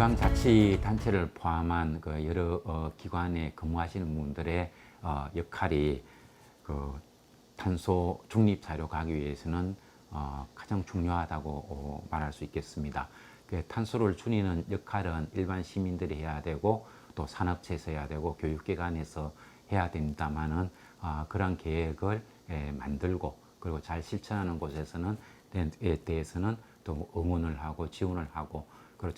지방자치단체를 포함한 그 여러 기관에 근무하시는 분들의 역할이 그 탄소 중립 사회로 가기 위해서는 가장 중요하다고 말할 수 있겠습니다. 그 탄소를 줄이는 역할은 일반 시민들이 해야 되고 또 산업체에서 해야 되고 교육기관에서 해야 됩니다만은 그런 계획을 만들고 그리고 잘 실천하는 곳에서는 대해서는 또 응원을 하고 지원을 하고 그리고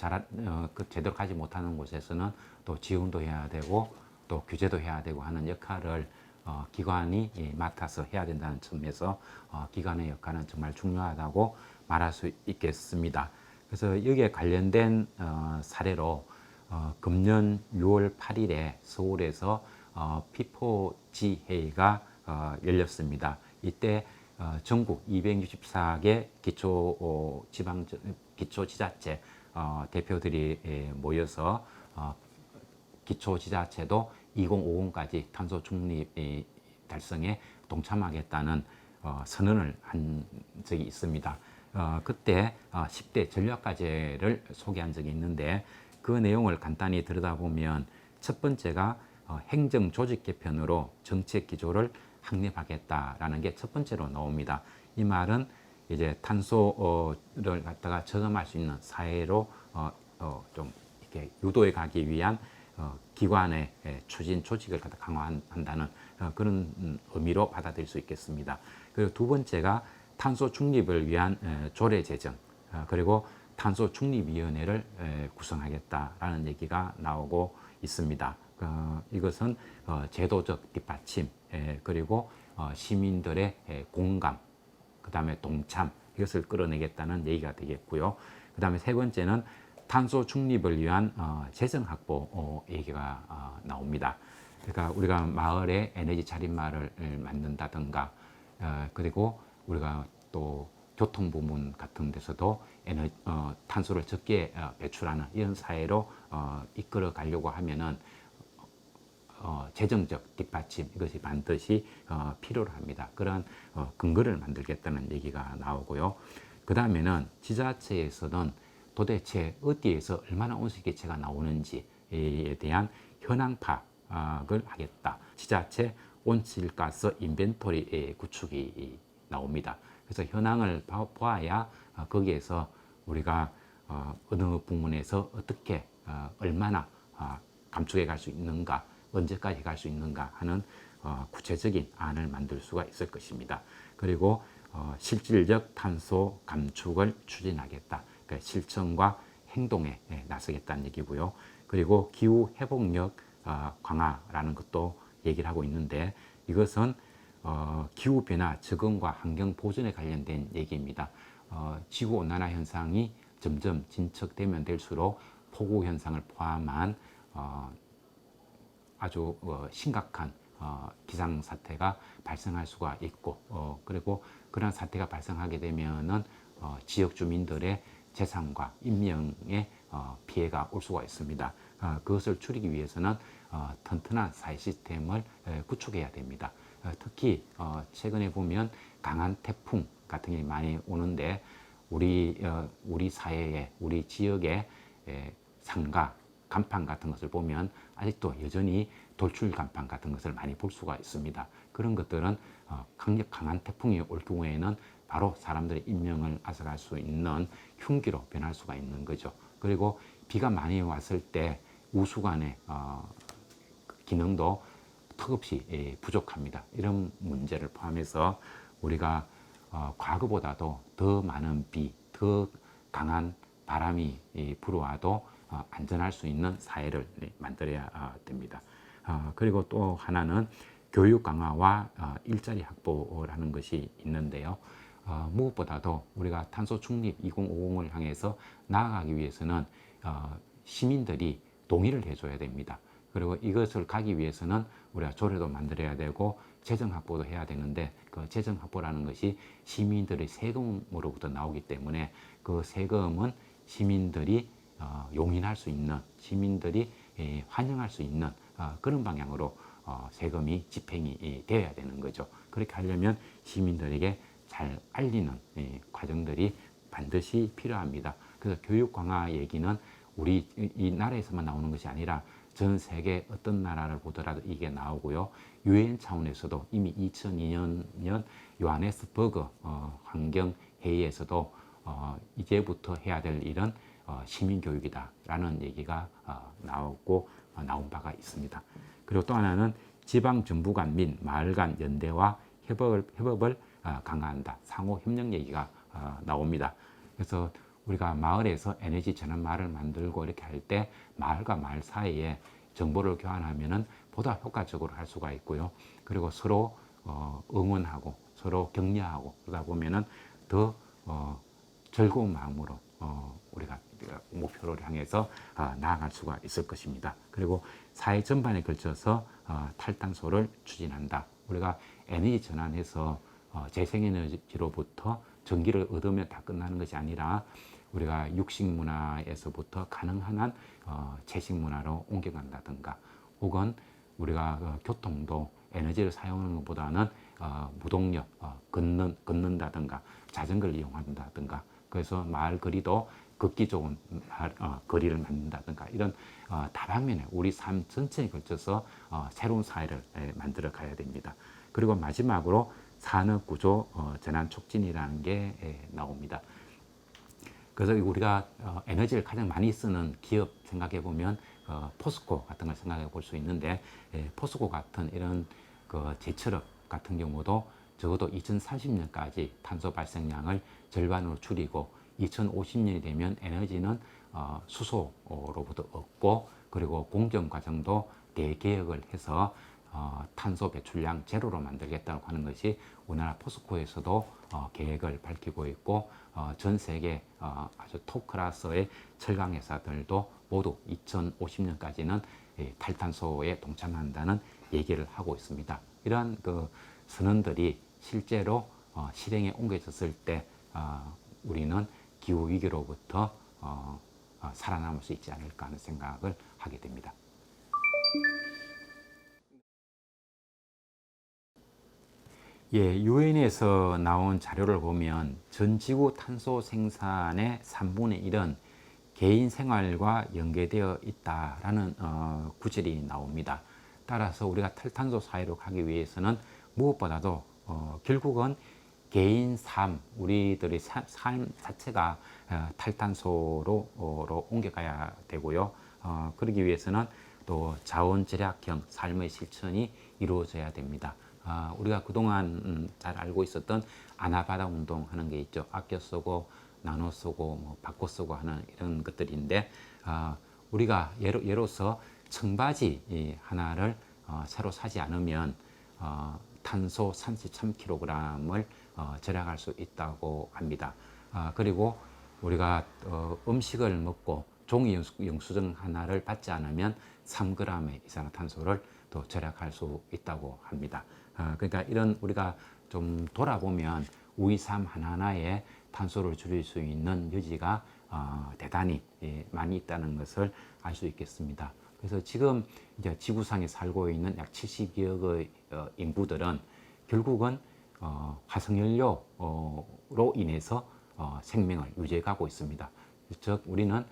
제대로 가지 못하는 곳에서는 또 지원도 해야 되고 또 규제도 해야 되고 하는 역할을 기관이 맡아서 해야 된다는 점에서 기관의 역할은 정말 중요하다고 말할 수 있겠습니다. 그래서 여기에 관련된 사례로 금년 6월 8일에 서울에서 P4G 회의가 열렸습니다. 이때 전국 264개 기초지자체 대표들이 모여서 기초지자체도 2050까지 탄소 중립 달성에 동참하겠다는 선언을 한 적이 있습니다. 그때 10대 전략과제를 소개한 적이 있는데 그 내용을 간단히 들여다보면 첫 번째가 행정 조직 개편으로 정책 기조를 확립하겠다라는 게 첫 번째로 나옵니다. 이 말은 이제 탄소를 갖다가 저감할 수 있는 사회로 좀 이렇게 유도해 가기 위한 기관의 추진 조직을 갖다 강화한다는 그런 의미로 받아들일 수 있겠습니다. 그리고 두 번째가 탄소 중립을 위한 조례 제정 그리고 탄소 중립위원회를 구성하겠다라는 얘기가 나오고 있습니다. 이것은 제도적 뒷받침 그리고 시민들의 공감 그 다음에 동참 이것을 끌어내겠다는 얘기가 되겠고요. 그 다음에 세 번째는 탄소 중립을 위한 재정 확보 얘기가 나옵니다. 그러니까 우리가 마을에 에너지 차림마을 만든다든가 그리고 우리가 또 교통 부문 같은 데서도 탄소를 적게 배출하는 이런 사회로 이끌어 가려고 하면은 재정적 뒷받침 이것이 반드시 필요로 합니다. 그런 근거를 만들겠다는 얘기가 나오고요. 그 다음에는 지자체에서는 도대체 어디에서 얼마나 온실기체가 나오는지에 대한 현황 파악을 하겠다. 지자체 온실가스 인벤토리 구축이 나옵니다. 그래서 현황을 보아야 거기에서 우리가 어느 부문에서 어떻게 얼마나 감축해 갈 수 있는가 언제까지 갈 수 있는가 하는 구체적인 안을 만들 수가 있을 것입니다. 그리고 실질적 탄소 감축을 추진하겠다. 그러니까 실천과 행동에 나서겠다는 얘기고요. 그리고 기후 회복력 강화라는 것도 얘기를 하고 있는데 이것은 기후 변화 적응과 환경 보존에 관련된 얘기입니다. 지구 온난화 현상이 점점 진척되면 될수록 폭우 현상을 포함한 아주 심각한 기상사태가 발생할 수가 있고 그리고 그런 사태가 발생하게 되면은 지역 주민들의 재산과 인명에 피해가 올 수가 있습니다. 그것을 줄이기 위해서는 튼튼한 사회 시스템을 구축해야 됩니다. 특히 최근에 보면 강한 태풍 같은 게 많이 오는데 우리 사회에 우리 지역의 상가 간판 같은 것을 보면 아직도 여전히 돌출 간판 같은 것을 많이 볼 수가 있습니다. 그런 것들은 강한 태풍이 올 경우에는 바로 사람들의 인명을 앗아갈 수 있는 흉기로 변할 수가 있는 거죠. 그리고 비가 많이 왔을 때 우수관의 기능도 턱없이 부족합니다. 이런 문제를 포함해서 우리가 과거보다도 더 많은 비, 더 강한 바람이 불어와도 안전할 수 있는 사회를 만들어야 됩니다. 그리고 또 하나는 교육 강화와 일자리 확보라는 것이 있는데요. 무엇보다도 우리가 탄소 중립 2050을 향해서 나아가기 위해서는 시민들이 동의를 해줘야 됩니다. 그리고 이것을 가기 위해서는 우리가 조례도 만들어야 되고 재정 확보도 해야 되는데 그 재정 확보라는 것이 시민들의 세금으로부터 나오기 때문에 그 세금은 시민들이 용인할 수 있는 시민들이 환영할 수 있는 그런 방향으로 세금이 집행이 되어야 되는 거죠. 그렇게 하려면 시민들에게 잘 알리는 과정들이 반드시 필요합니다. 그래서 교육 강화 얘기는 우리 이 나라에서만 나오는 것이 아니라 전 세계 어떤 나라를 보더라도 이게 나오고요. 유엔 차원에서도 이미 2002년 요하네스버그 환경회의에서도 이제부터 해야 될 일은 시민교육이다라는 얘기가 나온 바가 있습니다. 그리고 또 하나는 지방 정부 간 및 마을 간 연대와 협업을 강화한다. 상호 협력 얘기가 나옵니다. 그래서 우리가 마을에서 에너지 전환 마을을 만들고 이렇게 할 때 마을과 마을 사이에 정보를 교환하면은 보다 효과적으로 할 수가 있고요. 그리고 서로 응원하고 서로 격려하고 그러다 보면은 더 즐거운 마음으로 우리가 목표를 향해서 나아갈 수가 있을 것입니다. 그리고 사회 전반에 걸쳐서 탈탄소를 추진한다. 우리가 에너지 전환해서 재생에너지로부터 전기를 얻으면 다 끝나는 것이 아니라 우리가 육식 문화에서부터 가능한 한 채식 문화로 옮겨간다든가 혹은 우리가 교통도 에너지를 사용하는 것보다는 무동력, 걷는다든가 자전거를 이용한다든가 그래서 마을 거리도 걷기 좋은 거리를 만든다든가 이런 다방면에 우리 삶 전체에 걸쳐서 새로운 사회를 만들어 가야 됩니다. 그리고 마지막으로 산업구조 전환 촉진이라는 게 나옵니다. 그래서 우리가 에너지를 가장 많이 쓰는 기업 생각해 보면 포스코 같은 걸 생각해 볼 수 있는데 포스코 같은 이런 제철업 같은 경우도 적어도 2030년까지 탄소 발생량을 절반으로 줄이고 2050년이 되면 에너지는 수소로부터 얻고 그리고 공정 과정도 대개혁을 해서 탄소 배출량 제로로 만들겠다고 하는 것이 우리나라 포스코에서도 계획을 밝히고 있고 전 세계 아주 톱 클래스의 철강 회사들도 모두 2050년까지는 탈탄소에 동참한다는 얘기를 하고 있습니다. 이러한 선언들이 실제로 실행에 옮겨졌을 때 우리는 기후 위기로부터 살아남을 수 있지 않을까 하는 생각을 하게 됩니다. 예, 유엔에서 나온 자료를 보면 전 지구 탄소 생산의 3분의 1은 개인 생활과 연계되어 있다라는 구절이 나옵니다. 따라서 우리가 탈탄소 사회로 가기 위해서는 무엇보다도 결국은 개인 삶, 우리들의 삶 자체가 탈탄소로 옮겨가야 되고요. 그러기 위해서는 또 자원 절약형 삶의 실천이 이루어져야 됩니다. 우리가 그동안 잘 알고 있었던 아나바다 운동 하는 게 있죠. 아껴 쓰고 나눠 쓰고 뭐 바꿔 쓰고 하는 이런 것들인데 우리가 예로서 청바지 하나를 새로 사지 않으면 탄소 33kg을 절약할 수 있다고 합니다. 그리고 우리가 음식을 먹고 종이 영수증 하나를 받지 않으면 3g의 이산화탄소를 또 절약할 수 있다고 합니다. 그러니까 이런 우리가 좀 돌아보면 우리 삶 하나하나에 탄소를 줄일 수 있는 여지가 대단히 많이 있다는 것을 알 수 있겠습니다. 그래서 지금 이제 지구상에 살고 있는 약 72억의 인구들은 결국은 화석연료로 인해서 생명을 유지해 가고 있습니다. 즉 우리는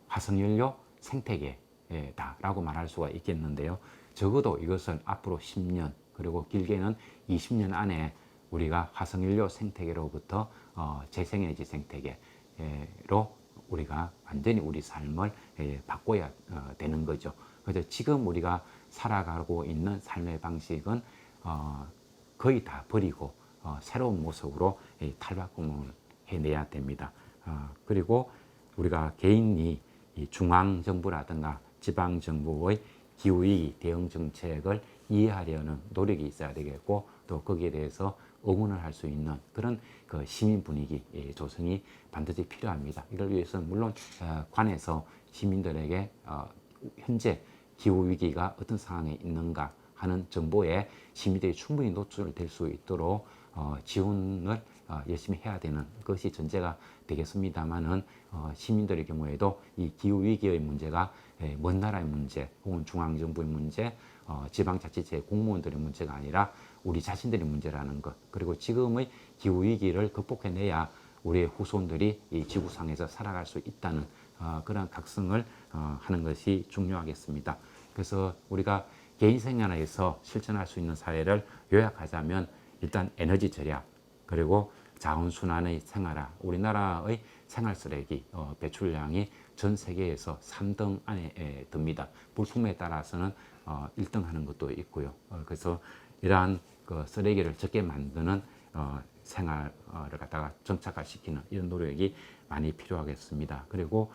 화석연료 생태계다라고 말할 수가 있겠는데요. 적어도 이것을 앞으로 10년 그리고 길게는 20년 안에 우리가 화석연료 생태계로부터 재생에너지 생태계로 우리가 완전히 우리 삶을 바꿔야 되는 거죠. 그래서 지금 우리가 살아가고 있는 삶의 방식은 거의 다 버리고 새로운 모습으로 탈바꿈을 해내야 됩니다. 그리고 우리가 개인이 중앙정부라든가 지방정부의 기후위기 대응 정책을 이해하려는 노력이 있어야 되겠고 또 거기에 대해서 응원을 할 수 있는 그런 시민 분위기 조성이 반드시 필요합니다. 이걸 위해서는 물론 관에서 시민들에게 현재 기후위기가 어떤 상황에 있는가 하는 정보에 시민들이 충분히 노출될 수 있도록 지원을 열심히 해야 되는 것이 전제가 되겠습니다만은 시민들의 경우에도 이 기후위기의 문제가 먼 나라의 문제 혹은 중앙정부의 문제 지방자치체 공무원들의 문제가 아니라 우리 자신들의 문제라는 것 그리고 지금의 기후위기를 극복해내야 우리의 후손들이 이 지구상에서 살아갈 수 있다는 그런 각성을 하는 것이 중요하겠습니다. 그래서 우리가 개인 생활에서 실천할 수 있는 사례를 요약하자면 일단 에너지 절약, 그리고 자원순환의 생활화. 우리나라의 생활 쓰레기 배출량이 전 세계에서 3등 안에 듭니다. 물품에 따라서는 1등 하는 것도 있고요. 그래서 이러한 그 쓰레기를 적게 만드는 생활을 갖다가 정착화시키는 이런 노력이 많이 필요하겠습니다. 그리고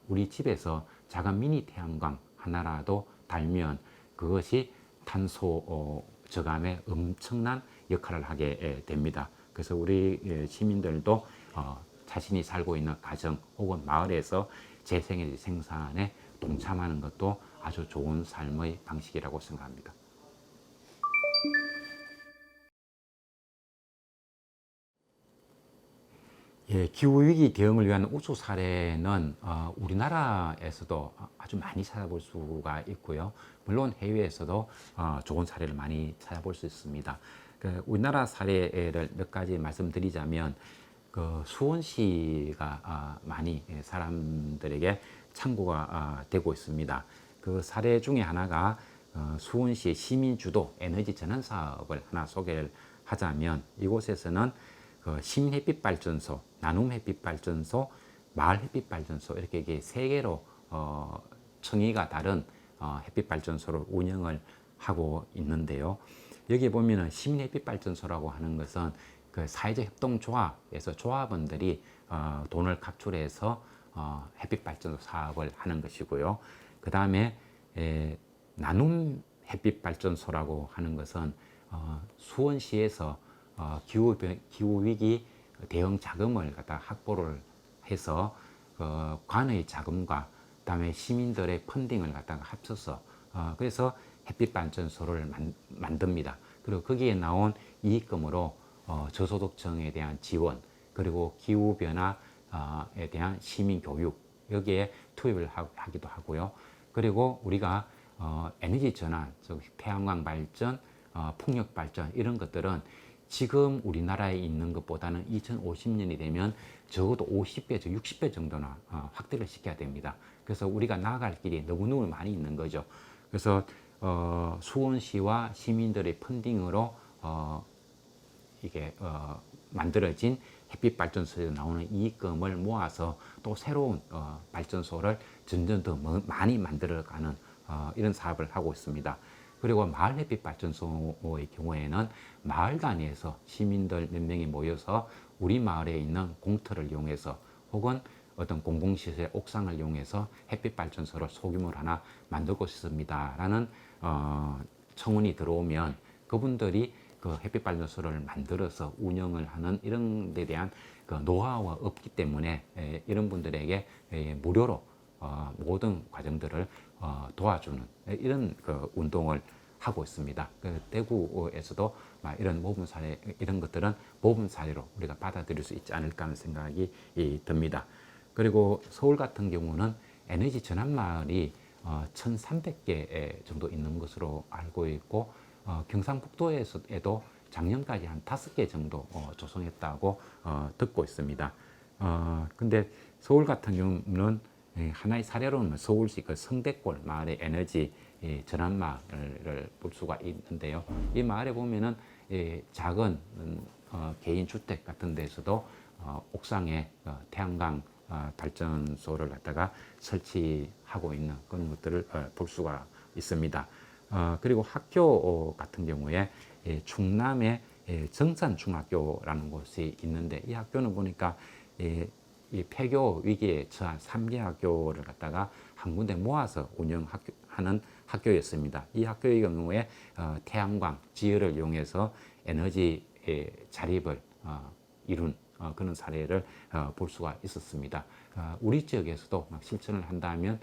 우리 집에서 작은 미니 태양광 하나라도 달면 그것이 탄소 저감에 엄청난 역할을 하게 됩니다. 그래서 우리 시민들도 자신이 살고 있는 가정 혹은 마을에서 재생에너지 생산에 동참하는 것도 아주 좋은 삶의 방식이라고 생각합니다. 예, 기후위기 대응을 위한 우수 사례는 우리나라에서도 아주 많이 찾아볼 수가 있고요. 물론 해외에서도 좋은 사례를 많이 찾아볼 수 있습니다. 그 우리나라 사례를 몇 가지 말씀드리자면 그 수원시가 많이 사람들에게 참고가 되고 있습니다. 그 사례 중에 하나가 수원시의 시민주도 에너지 전환 사업을 하나 소개를 하자면 이곳에서는 그 신햇빛발전소, 나눔햇빛발전소, 마을햇빛발전소 이렇게 세 개로 층위가 다른 햇빛발전소를 운영을 하고 있는데요. 여기 보면은 시민햇빛발전소라고 하는 것은 그 사회적 협동조합에서 조합원들이 돈을 각출해서 햇빛발전소 사업을 하는 것이고요. 그 다음에 나눔 햇빛발전소라고 하는 것은 수원시에서 기후위기 대응 자금을 갖다 확보를 해서 관의 자금과 그다음에 시민들의 펀딩을 갖다가 합쳐서 그래서 햇빛발전소를 만듭니다. 그리고 거기에 나온 이익금으로 저소득층에 대한 지원, 그리고 기후변화에 대한 시민교육 여기에 투입을 하기도 하고요. 그리고 우리가 에너지 전환, 즉 태양광 발전, 풍력 발전 이런 것들은 지금 우리나라에 있는 것보다는 2050년이 되면 적어도 50배, 60배 정도나 확대를 시켜야 됩니다. 그래서 우리가 나아갈 길이 너무너무 많이 있는 거죠. 그래서 수원시와 시민들의 펀딩으로 이게 만들어진 햇빛발전소에서 나오는 이익금을 모아서 또 새로운 발전소를 점점 더 많이 만들어가는 이런 사업을 하고 있습니다. 그리고 마을 햇빛 발전소의 경우에는 마을 단위에서 시민들 몇 명이 모여서 우리 마을에 있는 공터를 이용해서 혹은 어떤 공공시설 옥상을 이용해서 햇빛 발전소를 소규모로 하나 만들고 싶습니다라는 청원이 들어오면 그분들이 그 햇빛 발전소를 만들어서 운영을 하는 이런 데 대한 그 노하우가 없기 때문에 이런 분들에게 무료로 모든 과정들을 도와주는 이런 그 운동을 하고 있습니다. 그 대구에서도 이런 모범 사례 이런 것들은 모범 사례로 우리가 받아들일 수 있지 않을까 하는 생각이 듭니다. 그리고 서울 같은 경우는 에너지 전환 마을이 1,300개 정도 있는 것으로 알고 있고 경상북도에도 작년까지 한 5개 정도 조성했다고 듣고 있습니다. 근데 서울 같은 경우는 하나의 사례로는 서울시 그 성대골 마을의 에너지 전환 마을을 볼 수가 있는데요. 이 마을에 보면은 작은 개인 주택 같은 데서도 옥상에 태양광 발전소를 갖다가 설치하고 있는 그런 것들을 볼 수가 있습니다. 그리고 학교 같은 경우에 충남의 정산중학교라는 곳이 있는데 이 학교는 보니까 이 폐교 위기에 처한 3개 학교를 갖다가 한 군데 모아서 운영하는 학교였습니다. 이 학교의 경우에 태양광, 지열을 이용해서 에너지 자립을 이룬 그런 사례를 볼 수가 있었습니다. 우리 지역에서도 막 실천을 한다면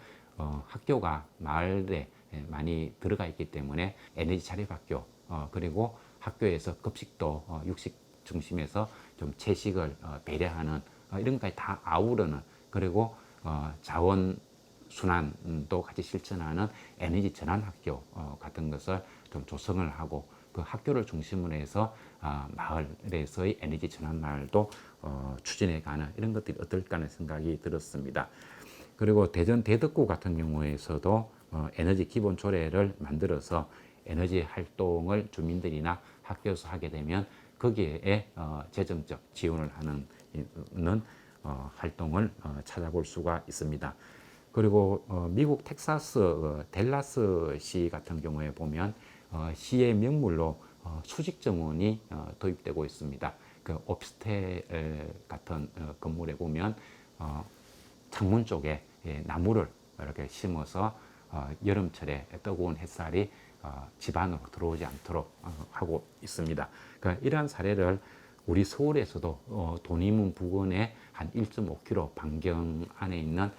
학교가 마을에 많이 들어가 있기 때문에 에너지 자립 학교 그리고 학교에서 급식도 육식 중심에서 좀 채식을 배려하는 이런 것까지 다 아우르는 그리고 자원 순환도 같이 실천하는 에너지 전환 학교 같은 것을 좀 조성을 하고 그 학교를 중심으로 해서 마을에서의 에너지 전환 마을도 추진해 가는 이런 것들이 어떨까 하는 생각이 들었습니다. 그리고 대전 대덕구 같은 경우에서도 에너지 기본 조례를 만들어서 에너지 활동을 주민들이나 학교에서 하게 되면 거기에 재정적 지원을 하는 활동을 찾아볼 수가 있습니다. 그리고 미국 텍사스 댈러스 시 같은 경우에 보면 시의 명물로 수직 정원이 도입되고 있습니다. 그 오피스텔 같은 건물에 보면 창문 쪽에 나무를 이렇게 심어서 여름철에 뜨거운 햇살이 집 안으로 들어오지 않도록 하고 있습니다. 그러니까 이러한 사례를 우리 서울에서도 돈이문 부근에 한 1.5km 반경 안에 있는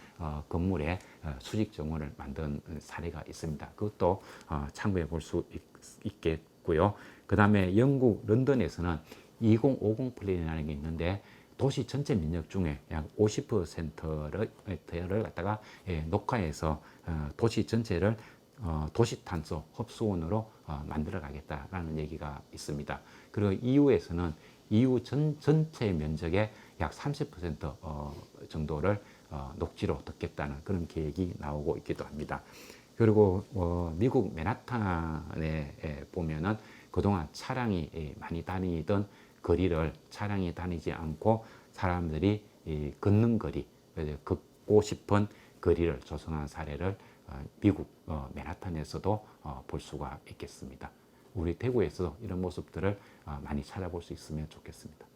건물에 수직 정원을 만든 사례가 있습니다. 그것도 참고해 볼 수 있겠고요. 그 다음에 영국 런던에서는 2050 플랜이라는 게 있는데 도시 전체 민력 중에 약 50%를 갖다가 녹화해서 도시 전체를 도시 탄소 흡수원으로 만들어 가겠다라는 얘기가 있습니다. 그리고 EU에서는 EU 전체 면적의 약 30% 정도를 녹지로 덮겠다는 그런 계획이 나오고 있기도 합니다. 그리고 미국 맨하탄에 보면은 그동안 차량이 많이 다니던 거리를 차량이 다니지 않고 사람들이 걷는 거리, 걷고 싶은 거리를 조성한 사례를 미국 맨하탄에서도 볼 수가 있겠습니다. 우리 대구에서도 이런 모습들을 많이 찾아볼 수 있으면 좋겠습니다.